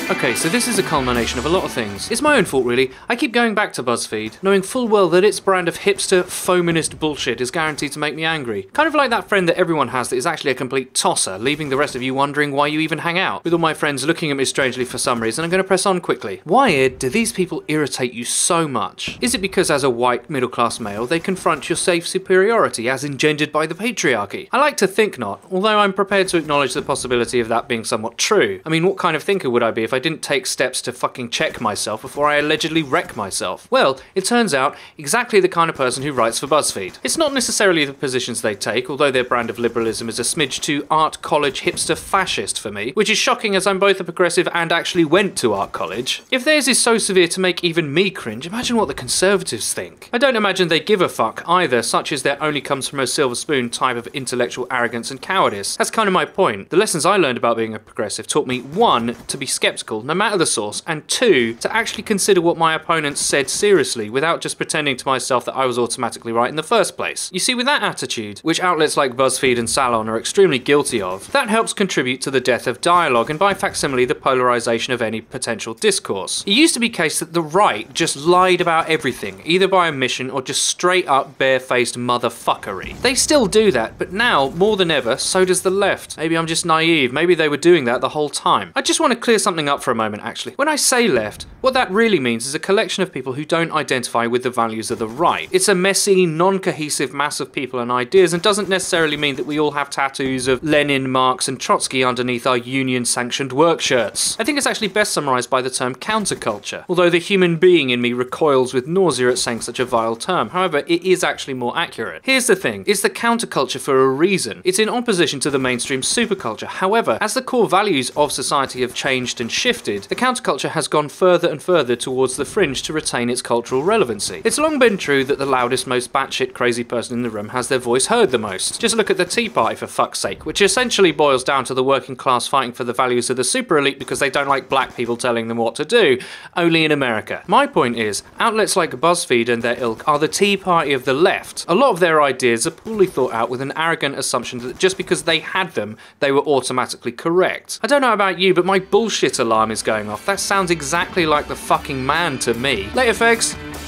Okay, so this is a culmination of a lot of things. It's my own fault, really. I keep going back to BuzzFeed, knowing full well that its brand of hipster, fominist bullshit is guaranteed to make me angry. Kind of like that friend that everyone has that is actually a complete tosser, leaving the rest of you wondering why you even hang out. With all my friends looking at me strangely for some reason, I'm going to press on quickly. Why do these people irritate you so much? Is it because as a white, middle-class male, they confront your safe superiority as engendered by the patriarchy? I like to think not, although I'm prepared to acknowledge the possibility of that being somewhat true. I mean, what kind of thinker would I be if I didn't take steps to fucking check myself before I allegedly wreck myself? Well, it turns out exactly the kind of person who writes for BuzzFeed. It's not necessarily the positions they take, although their brand of liberalism is a smidge too art college hipster fascist for me, which is shocking as I'm both a progressive and actually went to art college. If theirs is so severe to make even me cringe, imagine what the Conservatives think. I don't imagine they give a fuck either, such as there only comes from a silver spoon type of intellectual arrogance and cowardice. That's kind of my point. The lessons I learned about being a progressive taught me 1, to be skeptical, no matter the source, and 2, to actually consider what my opponents said seriously without just pretending to myself that I was automatically right in the first place. You see, with that attitude, which outlets like BuzzFeed and Salon are extremely guilty of, that helps contribute to the death of dialogue and by facsimile the polarization of any potential discourse. It used to be the case that the right just lied about everything, either by omission or just straight up barefaced motherfuckery. They still do that, but now, more than ever, so does the left. Maybe I'm just naive, maybe they were doing that the whole time. I just want to clear something up for a moment actually. When I say left, what that really means is a collection of people who don't identify with the values of the right. It's a messy, non-cohesive mass of people and ideas and doesn't necessarily mean that we all have tattoos of Lenin, Marx and Trotsky underneath our union-sanctioned work shirts. I think it's actually best summarised by the term counterculture, although the human being in me recoils with nausea at saying such a vile term. However, it is actually more accurate. Here's the thing, it's the counterculture for a reason. It's in opposition to the mainstream superculture. However, as the core values of society have changed and shifted, the counterculture has gone further and further towards the fringe to retain its cultural relevancy. It's long been true that the loudest, most batshit crazy person in the room has their voice heard the most. Just look at the Tea Party for fuck's sake, which essentially boils down to the working class fighting for the values of the super elite because they don't like black people telling them what to do, only in America. My point is, outlets like BuzzFeed and their ilk are the Tea Party of the left. A lot of their ideas are poorly thought out with an arrogant assumption that just because they had them, they were automatically correct. I don't know about you, but my bullshit alarm is going off. That sounds exactly like the fucking man to me. Later, fags.